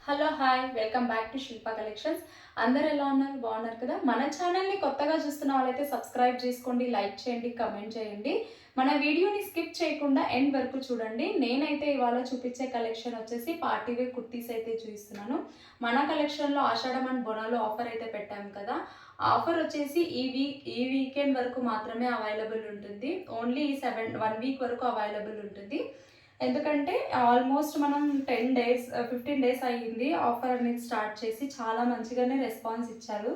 Hello hi welcome back to Shilpa collections. అందరు ఎలా ఉన్నారు? బాగున్నారు కదా? మన ఛానల్ని కొత్తగా చూస్తున్న వాళ్ళైతే సబ్స్క్రైబ్ చేసుకోండి, లైక్ చేయండి, కమెంట్ చేయండి. మన వీడియోని స్కిప్ చేయకుండా ఎండ్ వరకు చూడండి. నేనైతే ఇవాళ చూపించే కలెక్షన్ వచ్చేసి పార్టీ వేర్ కుర్తీస్ అయితే చూపిస్తున్నాను. మన కలెక్షన్లో ఆషాఢం అండ్ బోనాలు ఆఫర్ అయితే పెట్టాము కదా. ఆఫర్ వచ్చేసి ఈ వీకెండ్ వరకు మాత్రమే అవైలబుల్ ఉంటుంది. ఓన్లీ 1 వీక్ వరకు అవైలబుల్ ఉంటుంది. ఎందుకంటే ఆల్మోస్ట్ మనం 10 డేస్ 15 డేస్ అయ్యింది ఆఫర్ అనేది స్టార్ట్ చేసి. చాలా మంచిగానే రెస్పాన్స్ ఇచ్చారు.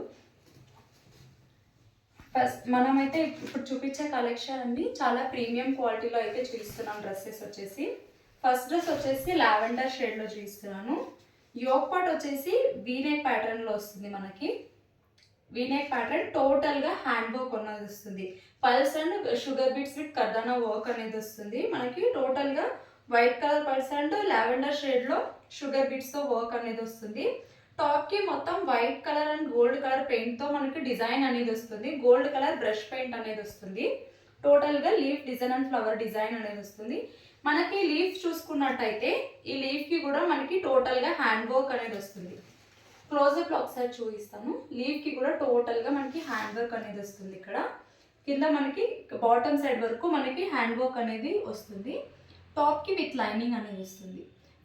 ఫస్ట్ మనమైతే ఇప్పుడు చూపించే కలెక్షన్ అండి చాలా ప్రీమియం క్వాలిటీలో అయితే చూపిస్తున్నాం. డ్రెస్సెస్ వచ్చేసి ఫస్ట్ డ్రెస్ వచ్చేసి లావెండర్ షేడ్లో చూపిస్తున్నాను. యోక్ పార్ట్ వచ్చేసి వీనెక్ ప్యాటర్న్లో వస్తుంది. మనకి వీనెక్ ప్యాటర్న్ టోటల్గా హ్యాండ్ వర్క్ అనేది వస్తుంది. Pearls and sugar beads with kardana work అనేది వస్తుంది. మనకి టోటల్గా white colour pearls and lavender షేడ్లో షుగర్ బీట్స్తో వర్క్ అనేది వస్తుంది. టాప్కి మొత్తం white colour and gold colour పెయింట్తో మనకి డిజైన్ అనేది వస్తుంది. గోల్డ్ కలర్ బ్రష్ పెయింట్ అనేది వస్తుంది. టోటల్గా leaf design and flower design అనేది వస్తుంది. మనకి లీఫ్ చూసుకున్నట్టయితే ఈ లీఫ్కి కూడా మనకి టోటల్గా హ్యాండ్ వర్క్ అనేది వస్తుంది. క్లోజప్లో ఒకసారి చూపిస్తాను. లీఫ్కి కూడా టోటల్గా మనకి హ్యాండ్ వర్క్ అనేది వస్తుంది. ఇక్కడ కింద మనకి బాటమ్ సైడ్ వరకు మనకి హ్యాండ్ వర్క్ అనేది వస్తుంది. టాప్కి విత్ లైనింగ్ అనేది వస్తుంది.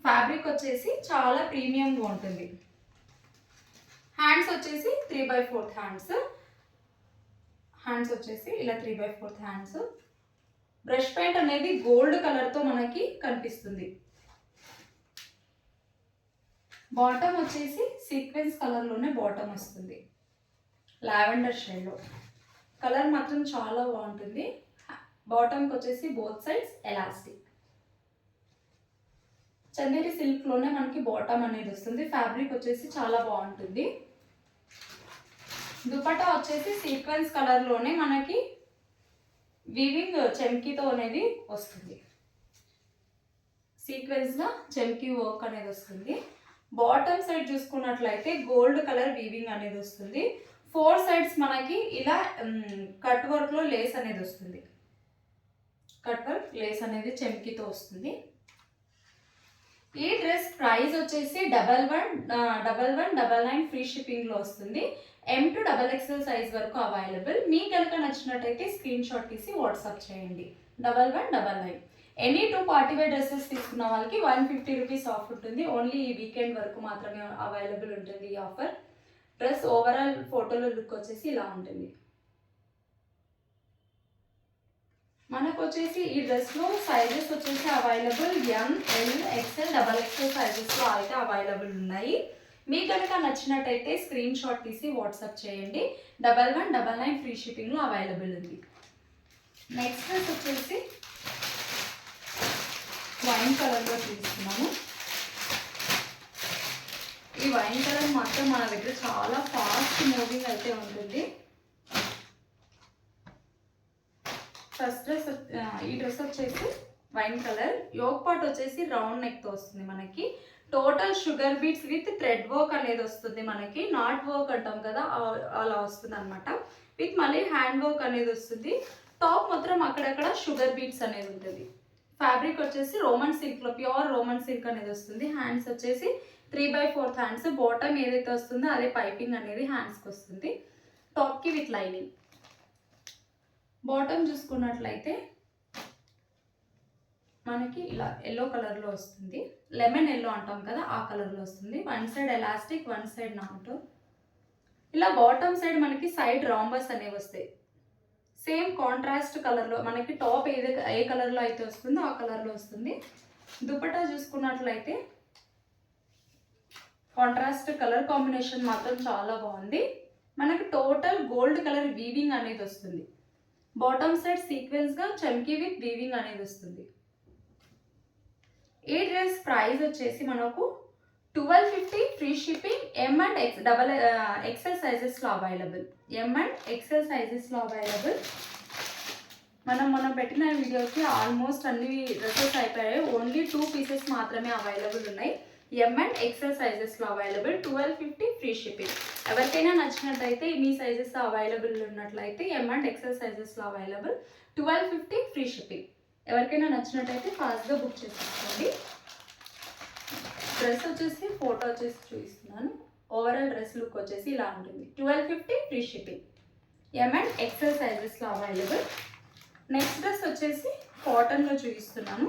ఫ్యాబ్రిక్ వచ్చేసి చాలా ప్రీమియంగా ఉంటుంది. హ్యాండ్స్ వచ్చేసి 3/4 హ్యాండ్స్ వచ్చేసి ఇలా 3/4 హ్యాండ్స్. బ్రష్ పెయింట్ అనేది గోల్డ్ కలర్తో మనకి కనిపిస్తుంది. బాటమ్ వచ్చేసి సీక్వెన్స్ కలర్లోనే బాటమ్ వస్తుంది. లావెండర్ షేడ్లో కలర్ మాత్రం చాలా బాగుంటుంది. బాటమ్కి వచ్చేసి బోత్ సైడ్స్ ఎలాస్టిక్. చందేరి సిల్క్లోనే మనకి బాటమ్ అనేది వస్తుంది. ఫ్యాబ్రిక్ వచ్చేసి చాలా బాగుంటుంది. దుపట్టా వచ్చేసి సీక్వెన్స్ కలర్లోనే మనకి వీవింగ్ చెమ్కీతో అనేది వస్తుంది. సీక్వెన్స్గా చెమ్కీ వర్క్ అనేది వస్తుంది. బాటమ్ సైడ్ చూసుకున్నట్లయితే గోల్డ్ కలర్ వీవింగ్ అనేది వస్తుంది. 4 సైడ్స్ మనకి ఇలా కట్ వర్క్లో లేస్ అనేది వస్తుంది. కట్ వర్క్ లేస్ అనేది చెమ్కీతో వస్తుంది. ఈ డ్రెస్ ప్రైస్ వచ్చేసి 1199 ఫ్రీ షిప్పింగ్లో వస్తుంది. M to XXL సైజ్ వరకు అవైలబుల్. మీ కనుక నచ్చినట్టయితే స్క్రీన్ షాట్ తీసి వాట్సాప్ చేయండి. 1199. ఎనీ 2 పార్టీ వేర్ డ్రెస్సెస్ తీసుకున్న వాళ్ళకి 150 రూపీస్ ఆఫ్ ఉంటుంది. ఓన్లీ ఈ వీకెండ్ వరకు మాత్రమే అవైలబుల్ ఉంటుంది ఈ ఆఫర్. డ్రెస్ ఓవరాల్ ఫోటోలో లుక్ వచ్చేసి ఇలా ఉంటుంది. మనకు వచ్చేసి ఈ డ్రెస్లో సైజెస్ వచ్చేసి available M, L, XL, XXL సైజెస్లో అయితే అవైలబుల్ ఉన్నాయి. మీ కనుక నచ్చినట్టయితే స్క్రీన్ షాట్ తీసి వాట్సాప్ చేయండి. 1199 ఫ్రీ షిప్పింగ్లో అవైలబుల్ ఉంది. నెక్స్ట్ డ్రెస్ వచ్చేసి వైన్ కలర్లో తీసుకున్నాము. ఈ వైన్ కలర్ మాత్రం మన దగ్గర చాలా ఫాస్ట్ మూవింగ్ అయితే ఉంటుంది. ఫస్ట్ డ్రెస్ ఈ డ్రెస్ వచ్చేసి వైన్ కలర్. యోక్ పార్ట్ వచ్చేసి రౌండ్ నెక్తో వస్తుంది. మనకి total sugar beads with thread work అనేది వస్తుంది. మనకి నాట్ వర్క్ అంటాం కదా అలా వస్తుంది అనమాట. విత్ మళ్ళీ హ్యాండ్ వర్క్ అనేది వస్తుంది. టాప్ మొత్తం అక్కడక్కడ షుగర్ బీట్స్ అనేది ఉంటుంది. ఫ్యాబ్రిక్ వచ్చేసి రోమన్ సిల్క్లో ప్యూర్ రోమన్ సిల్క్ అనేది వస్తుంది. హ్యాండ్స్ వచ్చేసి 3/4 హ్యాండ్స్. బాటమ్ ఏదైతే వస్తుందో అదే పైపింగ్ అనేది హ్యాండ్స్కి వస్తుంది. టాప్కి విత్ లైనింగ్. బాటమ్ చూసుకున్నట్లయితే మనకి ఇలా ఎల్లో కలర్లో వస్తుంది. లెమన్ ఎల్లో అంటాం కదా ఆ కలర్లో వస్తుంది. 1 సైడ్ ఎలాస్టిక్, 1 సైడ్ నాట్. ఇలా బాటమ్ సైడ్ మనకి సైడ్ రాంబస్ అనేవి వస్తాయి. సేమ్ కాంట్రాస్ట్ కలర్లో మనకి టాప్ ఏ కలర్లో అయితే వస్తుందో ఆ కలర్లో వస్తుంది. దుపట్టా చూసుకున్నట్లయితే కాంట్రాస్ట్ కలర్ కాంబినేషన్ మాత్రం చాలా బాగుంది. మనకి టోటల్ గోల్డ్ కలర్ వీవింగ్ అనేది వస్తుంది. బాటమ్ సైడ్ సీక్వెన్స్గా చమ్కీ విత్ వీవింగ్ అనేది వస్తుంది. ఈ డ్రెస్ ప్రైస్ వచ్చేసి మనకు 1250 free shipping. M and XL సైజెస్లో అవైలబుల్. M and XL సైజెస్లో అవైలబుల్. మనం పెట్టిన వీడియోకి ఆల్మోస్ట్ అన్ని డ్రెస్సెస్ అయిపోయాయి. ఓన్లీ 2 పీసెస్ మాత్రమే అవైలబుల్ ఉన్నాయి. M and XL సైజెస్లో అవైలబుల్. 1250 free shipping. ఎవరికైనా నచ్చినట్టయితే మీ సైజెస్ అవైలబుల్ ఉన్నట్లయితే M and XL సైజెస్లో అవైలబుల్. 1250 free shipping. ఎవరికైనా నచ్చినట్టయితే ఫాస్ట్గా బుక్ చేసుకోండి. డ్రెస్ వచ్చేసి ఫోటో వచ్చేసి చూపిస్తున్నాను. ఓవరాల్ డ్రెస్ లుక్ వచ్చేసి ఇలా ఉంటుంది. 1250 free shipping. M and XL సైజెస్లో అవైలబుల్. నెక్స్ట్ డ్రెస్ వచ్చేసి కాటన్లో చూపిస్తున్నాను.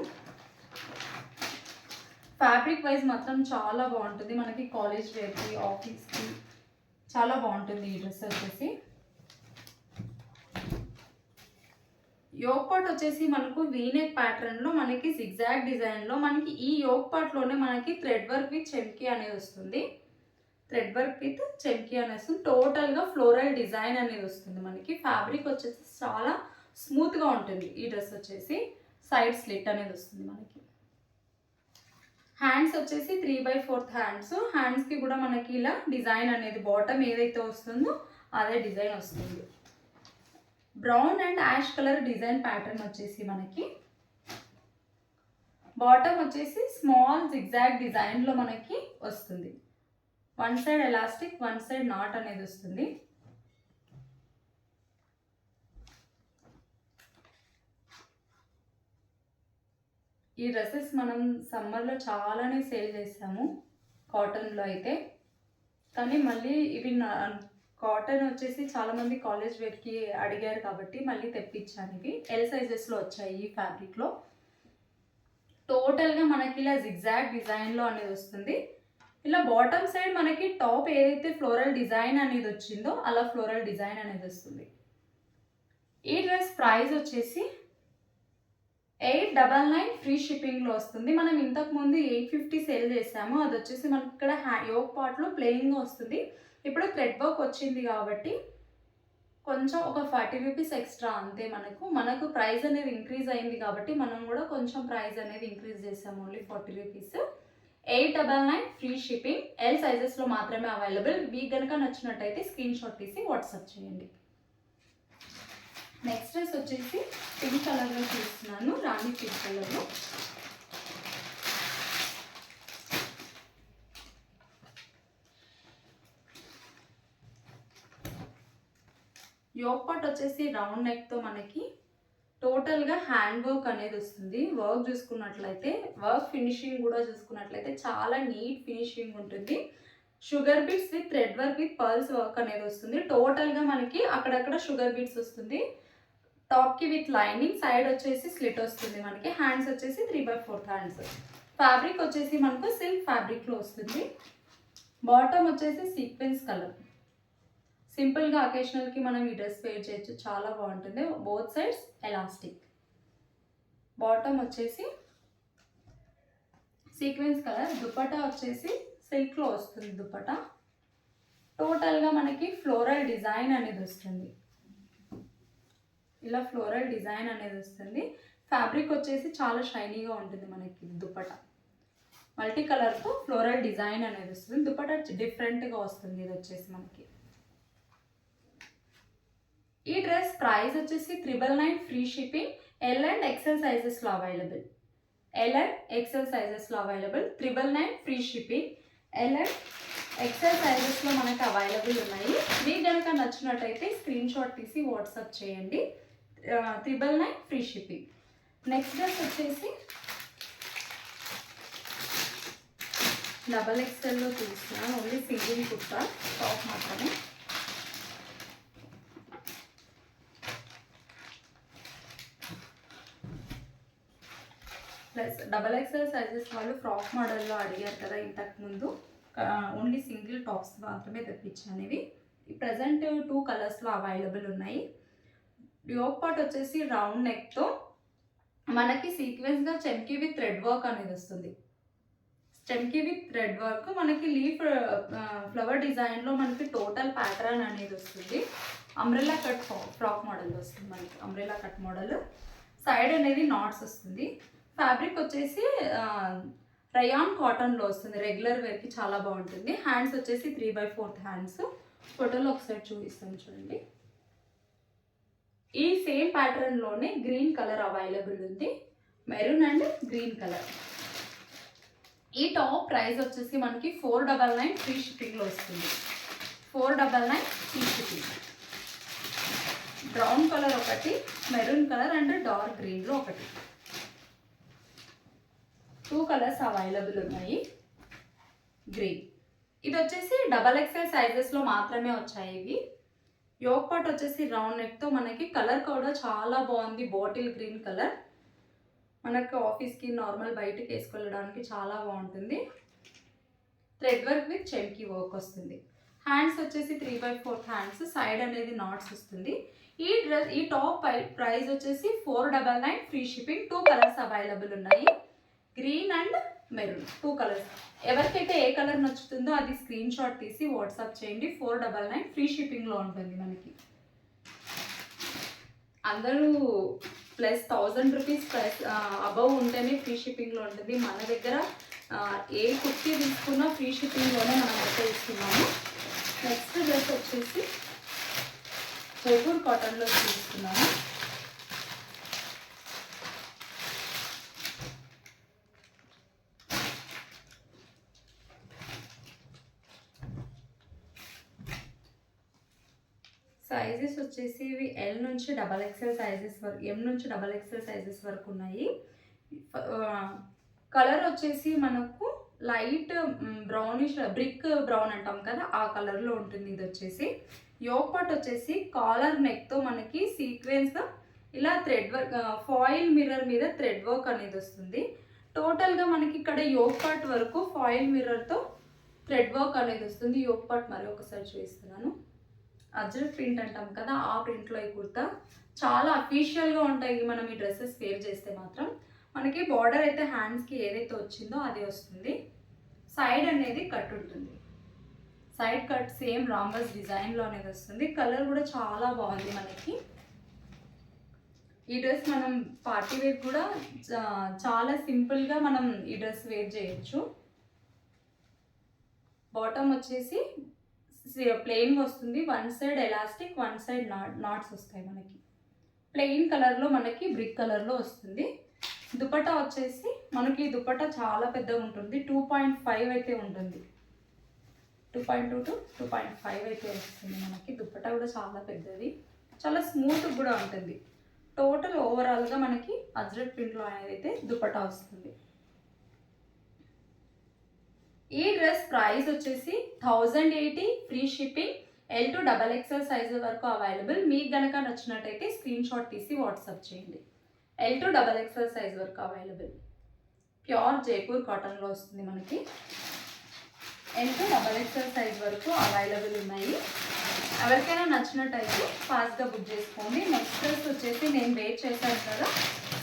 ఫ్యాబ్రిక్ వైజ్ మాత్రం చాలా బాగుంటుంది. మనకి కాలేజ్ వేర్కి, ఆఫీస్కి చాలా బాగుంటుంది ఈ డ్రెస్ వచ్చేసి. యోగ్ పార్ట్ వచ్చేసి మనకు వీనెక్ ప్యాటర్న్లో మనకి జిగ్జాగ్ డిజైన్లో మనకి ఈ యోగ్ పార్ట్లోనే మనకి థ్రెడ్ వర్క్ విత్ చెమ్కీ అనేది వస్తుంది. థ్రెడ్ వర్క్ విత్ చెమ్కీ అనేది వస్తుంది. టోటల్గా ఫ్లోరల్ డిజైన్ అనేది వస్తుంది మనకి. ఫ్యాబ్రిక్ వచ్చేసి చాలా స్మూత్గా ఉంటుంది ఈ డ్రెస్ వచ్చేసి. సైడ్ స్లిట్ అనేది వస్తుంది మనకి. హ్యాండ్స్ వచ్చేసి 3/4 హ్యాండ్స్. హ్యాండ్స్కి కూడా మనకి ఇలా డిజైన్ అనేది బాటమ్ ఏదైతే వస్తుందో అదే డిజైన్ వస్తుంది. Brown and ash colour design pattern వచ్చేసి మనకి. బాటమ్ వచ్చేసి స్మాల్ జిగ్జాగ్ డిజైన్లో మనకి వస్తుంది. One side elastic, one side knot అనేది వస్తుంది. ఈ డ్రెస్సెస్ మనం సమ్మర్లో చాలానే సేల్ చేసాము కాటన్లో అయితే. కానీ మళ్ళీ ఇవి కాటన్ వచ్చేసి చాలామంది కాలేజ్ వేర్కి అడిగారు కాబట్టి మళ్ళీ తెప్పించాను. ఇవి ఎల్ సైజెస్లో వచ్చాయి ఈ ఫ్యాబ్రిక్లో. టోటల్గా మనకి ఇలా జిగ్జాగ్ డిజైన్లో అనేది వస్తుంది. ఇలా బాటమ్ సైడ్ మనకి టాప్ ఏదైతే ఫ్లోరల్ డిజైన్ అనేది వచ్చిందో అలా ఫ్లోరల్ డిజైన్ అనేది వస్తుంది. ఈ డ్రెస్ ప్రైస్ వచ్చేసి 899 ఫ్రీ షిప్పింగ్లో వస్తుంది. మనం ఇంతకుముందు 850 సేల్ చేసాము. అది వచ్చేసి మనకి ఇక్కడ యోగ్ పార్ట్లో ప్లెయిన్గా వస్తుంది. ఇప్పుడు థ్రెడ్ వర్క్ వచ్చింది కాబట్టి కొంచెం ఒక 40 రూపీస్ ఎక్స్ట్రా అంతే. మనకు ప్రైస్ అనేది ఇంక్రీజ్ అయింది కాబట్టి మనం కూడా కొంచెం ప్రైస్ అనేది ఇంక్రీజ్ చేసాము. Only 40 rupees. 899 free shipping. L సైజెస్లో మాత్రమే అవైలబుల్. మీకు కనుక నచ్చినట్టయితే స్క్రీన్ షాట్ తీసి వాట్సాప్ చేయండి. నెక్స్ట్ డ్రెస్ వచ్చేసి పింక్ కలర్లో చూస్తున్నాను. రాణి పింక్ కలర్లో. యోగ్ పార్ట్ వచ్చేసి రౌండ్ నెక్తో మనకి టోటల్గా హ్యాండ్ వర్క్ అనేది వస్తుంది. వర్క్ చూసుకున్నట్లయితే, వర్క్ ఫినిషింగ్ కూడా చూసుకున్నట్లయితే చాలా నీట్ ఫినిషింగ్ ఉంటుంది. Sugar beads with thread work with pearls work అనేది వస్తుంది. టోటల్గా మనకి అక్కడక్కడ షుగర్ బీట్స్ వస్తుంది. టాప్కి విత్ లైనింగ్, సైడ్ వచ్చేసి స్లిట్ వస్తుంది మనకి. హ్యాండ్స్ వచ్చేసి 3/4 హ్యాండ్స్. ఫ్యాబ్రిక్ వచ్చేసి మనకు సిల్క్ ఫ్యాబ్రిక్లో వస్తుంది. బాటమ్ వచ్చేసి సీక్వెన్స్ కలర్. సింపుల్గా అకేషనల్కి మనం ఈ డ్రెస్ వేర్ చేయొచ్చు. చాలా బాగుంటుంది. Both sides elastic. బాటమ్ వచ్చేసి సీక్వెన్స్ కలర్. దుపట్టా వచ్చేసి సిల్క్లో వస్తుంది దుపట్టా. టోటల్గా మనకి ఫ్లోరల్ డిజైన్ అనేది వస్తుంది. ఇలా ఫ్లోరల్ డిజైన్ అనేది వస్తుంది. ఫ్యాబ్రిక్ వచ్చేసి చాలా షైనీగా ఉంటుంది మనకి దుపట్టా. మల్టీ కలర్తో ఫ్లోరల్ డిజైన్ అనేది వస్తుంది. దుపట్టా డిఫరెంట్గా వస్తుంది. ఇది వచ్చేసి మనకి. ఈ డ్రెస్ ప్రైస్ వచ్చేసి 999 free shipping. L and XL సైజెస్లో అవైలబుల్. ఎల్ అండ్ ఎక్సెల్ సైజెస్లో available. 999 free shipping. L and XL సైజెస్లో మనకు అవైలబుల్ ఉన్నాయి. మీకు కనుక నచ్చినట్టయితే స్క్రీన్ షాట్ తీసి వాట్సాప్ చేయండి. 999 ఫ్రీ షిప్పింగ్. నెక్స్ట్ డ్రెస్ వచ్చేసి డబల్ ఎక్సెల్లో చూస్తున్నాను. ఓన్లీ సింగిల్ కుర్తా టాప్ మాత్రమే. ప్లస్ డబల్ ఎక్సెల్ సైజెస్ వాళ్ళు ఫ్రాక్ మోడల్లో అడిగారు కదా ఇంతకుముందు. ఓన్లీ సింగిల్ టాప్స్ మాత్రమే తెప్పించాను. ఇవి ప్రజెంట్ 2 కలర్స్లో అవైలబుల్ ఉన్నాయి. యోగ్ పార్ట్ వచ్చేసి రౌండ్ నెక్తో మనకి సీక్వెన్స్గా చెమ్కీ విత్ థ్రెడ్ వర్క్ అనేది వస్తుంది. చెమ్కీ విత్ థ్రెడ్ వర్క్ మనకి లీఫ్ ఫ్లవర్ డిజైన్లో మనకి టోటల్ ప్యాటర్న్ అనేది వస్తుంది. అంబ్రెల్లా కట్ ఫ్రాక్ మోడల్ వస్తుంది మనకి. Umbrella cut model. సైడ్ అనేది నాట్స్ వస్తుంది. ఫ్యాబ్రిక్ వచ్చేసి రయాన్ కాటన్లో వస్తుంది. రెగ్యులర్ వేర్కి చాలా బాగుంటుంది. హ్యాండ్స్ వచ్చేసి 3/4 హ్యాండ్స్. ఫోటోలో ఒకసారి చూపిస్తాను చూడండి. ఈ సేమ్ ప్యాటర్న్లోనే గ్రీన్ కలర్ అవైలబుల్ ఉంది. Maroon and green colour. ఈ టాప్ ప్రైస్ వచ్చేసి మనకి 499 ఫ్రీ షిప్పింగ్లో వస్తుంది. 499 ఫ్రీ షిప్పింగ్. బ్రౌన్ కలర్ ఒకటి, మెరూన్ కలర్ అండ్ డార్క్ గ్రీన్లో ఒకటి. 2 కలర్స్ అవైలబుల్ ఉన్నాయి. గ్రీన్. ఇది వచ్చేసి XXL సైజెస్లో మాత్రమే వచ్చాయి ఇవి. యోక్ పార్ట్ వచ్చేసి రౌండ్ నెక్తో మనకి కలర్ కూడా చాలా బాగుంది, బాటిల్ గ్రీన్ కలర్. మనకు ఆఫీస్కి నార్మల్ బయటకి వేసుకెళ్ళడానికి చాలా బాగుంటుంది. థ్రెడ్ వర్క్ విత్ చెమ్కీ వర్క్ వస్తుంది. హ్యాండ్స్ వచ్చేసి 3/4 హ్యాండ్స్, సైడ్ అనేది నాట్స్ వస్తుంది. ఈ టాప్ ప్రైస్ వచ్చేసి 499, ఫ్రీ షిప్పింగ్. 2 కలర్స్ అవైలబుల్ ఉన్నాయి, గ్రీన్ అండ్ మెరూన్, 2 కలర్స్. ఎవరికైతే ఏ కలర్ నచ్చుతుందో అది స్క్రీన్ షాట్ తీసి వాట్సాప్ చేయండి. 499, ఫ్రీ షిప్పింగ్లో ఉంటుంది మనకి. అందరూ ప్లస్ 1000 రూపీస్ ప్లస్ అబవ్ ఉంటేనే ఫ్రీ షిప్పింగ్లో ఉంటుంది. మన దగ్గర ఏ కుర్తీ తీసుకున్నా ఫ్రీ షిప్పింగ్లోనే మనం అయితే ఇస్తున్నాము. నెక్స్ట్ డ్రెస్ వచ్చేసి జైపూర్ కాటన్లో తీసుకున్నాము. సైజెస్ వచ్చేసి ఇవి ఎల్ నుంచి XXL సైజెస్ వరకు, ఎం నుంచి XXL సైజెస్ వరకు ఉన్నాయి. కలర్ వచ్చేసి మనకు లైట్ బ్రౌనిష్, బ్రిక్ బ్రౌన్ అంటాం కదా, ఆ కలర్లో ఉంటుంది. ఇది వచ్చేసి యోక్ పార్ట్ వచ్చేసి కాలర్ నెక్తో మనకి సీక్వెన్స్గా ఇలా థ్రెడ్ వర్క్, ఫాయిల్ మిర్రర్ మీద థ్రెడ్ వర్క్ అనేది వస్తుంది. టోటల్గా మనకి ఇక్కడ యోక్ పార్ట్ వరకు ఫాయిల్ మిర్రర్తో థ్రెడ్ వర్క్ అనేది వస్తుంది. యోక్ పార్ట్ మరి ఒకసారి చూపిస్తున్నాను. అజ్రక్ ప్రింట్ అంటాం కదా, ఆ ప్రింట్లో ఈ కుర్తా చాలా అఫీషియల్గా ఉంటాయి. మనం ఈ డ్రెస్సెస్ వేర్ చేస్తే మాత్రం మనకి బార్డర్ అయితే హ్యాండ్స్కి ఏదైతే వచ్చిందో అది వస్తుంది. సైడ్ అనేది కట్ ఉంటుంది, సైడ్ కట్ సేమ్ రాంబస్ డిజైన్లో అనేది వస్తుంది. కలర్ కూడా చాలా బాగుంది మనకి. ఈ డ్రెస్ మనం పార్టీ వేర్ కూడా చాలా సింపుల్గా మనం ఈ డ్రెస్ వేర్ చేయొచ్చు. బాటమ్ వచ్చేసి ప్లెయిన్ వస్తుంది, one side elastic, one side knots వస్తాయి మనకి. ప్లెయిన్ కలర్లో మనకి బ్రిక్ కలర్లో వస్తుంది. దుపట్టా వచ్చేసి మనకి దుపట్టా చాలా పెద్దగా ఉంటుంది, 2.5 అయితే ఉంటుంది, 2.2 to 2.5 అయితే వస్తుంది మనకి. దుపట్టా కూడా చాలా పెద్దది, చాలా స్మూత్ కూడా ఉంటుంది. టోటల్ ఓవరాల్గా మనకి అజ్రక్ ప్రింట్లో అనేది అయితే దుపట్టా వస్తుంది. ఈ డ్రెస్ ప్రైస్ వచ్చేసి 1080, free shipping. L to XXL size వరకు అవైలబుల్. మీకు కనుక నచ్చినట్టయితే స్క్రీన్ షాట్ తీసి వాట్సాప్ చేయండి. L to XXL సైజ్ వరకు అవైలబుల్. ప్యూర్ జైపూర్ కాటన్లో వస్తుంది మనకి. L to XXL సైజ్ వరకు అవైలబుల్ ఉన్నాయి. ఎవరికైనా నచ్చినట్టయితే ఫాస్ట్గా బుక్ చేసుకోండి. నెక్స్ట్ డ్రెస్ వచ్చేసి నేను వెయిట్ చేశాను కదా,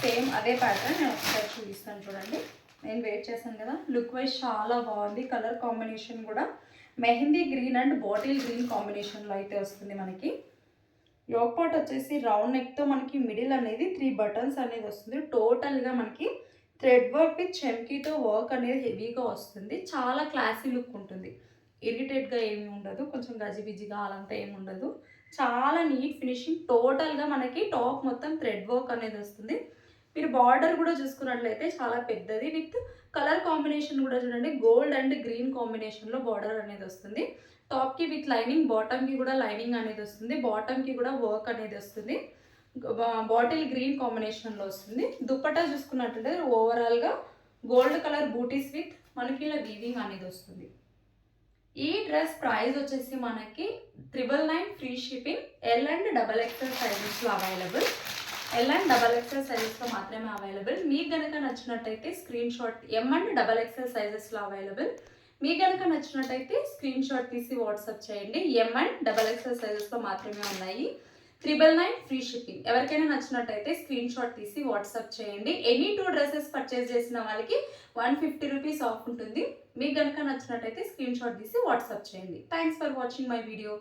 సేమ్ అదే ప్యాటర్న్ నేను ఒకసారి చూపిస్తాను చూడండి. నేను వెయిట్ చేశాను కదా, లుక్ వైజ్ చాలా బాగుంది. కలర్ కాంబినేషన్ కూడా mehndi green and bottle green కాంబినేషన్లో అయితే వస్తుంది మనకి. యోక్ పార్ట్ వచ్చేసి రౌండ్ నెక్తో మనకి మిడిల్ అనేది 3 బటన్స్ అనేది వస్తుంది. టోటల్గా మనకి థ్రెడ్ వర్క్ విత్ చెమ్కీతో వర్క్ అనేది హెవీగా వస్తుంది. చాలా క్లాసీ లుక్ ఉంటుంది, ఇరిటేట్గా ఏమి ఉండదు, కొంచెం గజిబిజిగా అలంతా ఏమి ఉండదు. చాలా నీట్ ఫినిషింగ్. టోటల్గా మనకి టాప్ మొత్తం థ్రెడ్ వర్క్ అనేది వస్తుంది. మీరు బార్డర్ కూడా చూసుకున్నట్లయితే చాలా పెద్దది, విత్ కలర్ కాంబినేషన్ కూడా చూడండి, గోల్డ్ అండ్ గ్రీన్ కాంబినేషన్లో బార్డర్ అనేది వస్తుంది. టాప్కి విత్ లైనింగ్, బాటమ్కి కూడా లైనింగ్ అనేది వస్తుంది, బాటమ్కి కూడా వర్క్ అనేది వస్తుంది. బాటిల్ గ్రీన్ కాంబినేషన్లో వస్తుంది. దుపట్టా చూసుకున్నట్లయితే ఓవరాల్గా గోల్డ్ కలర్ బూటీస్ విత్ మనకి ఇలా వీవింగ్ అనేది వస్తుంది. ఈ డ్రెస్ ప్రైస్ వచ్చేసి మనకి 999, free shipping. L and XXL సైజెస్లో అవైలబుల్. L and XXL సైజెస్లో మాత్రమే అవైలబుల్. మీకు కనుక నచ్చినట్టయితే screen shot, M and XXL సైజెస్లో అవైలబుల్. మీకు కనుక నచ్చినట్టయితే స్క్రీన్ షాట్ తీసి వాట్సాప్ చేయండి. M and XXL సైజెస్లో మాత్రమే ఉన్నాయి. 999, ఫ్రీ షిప్పింగ్. ఎవరికైనా నచ్చినట్టయితే స్క్రీన్ షాట్ తీసి వాట్సాప్ చేయండి. ఎనీ 2 డ్రెస్సెస్ పర్చేస్ చేసిన వాళ్ళకి 150 రూపీస్ ఆఫ్ ఉంటుంది. మీకు కనుక నచ్చినట్టయితే స్క్రీన్ షాట్ తీసి వాట్సాప్ చేయండి. Thanks for watching my video.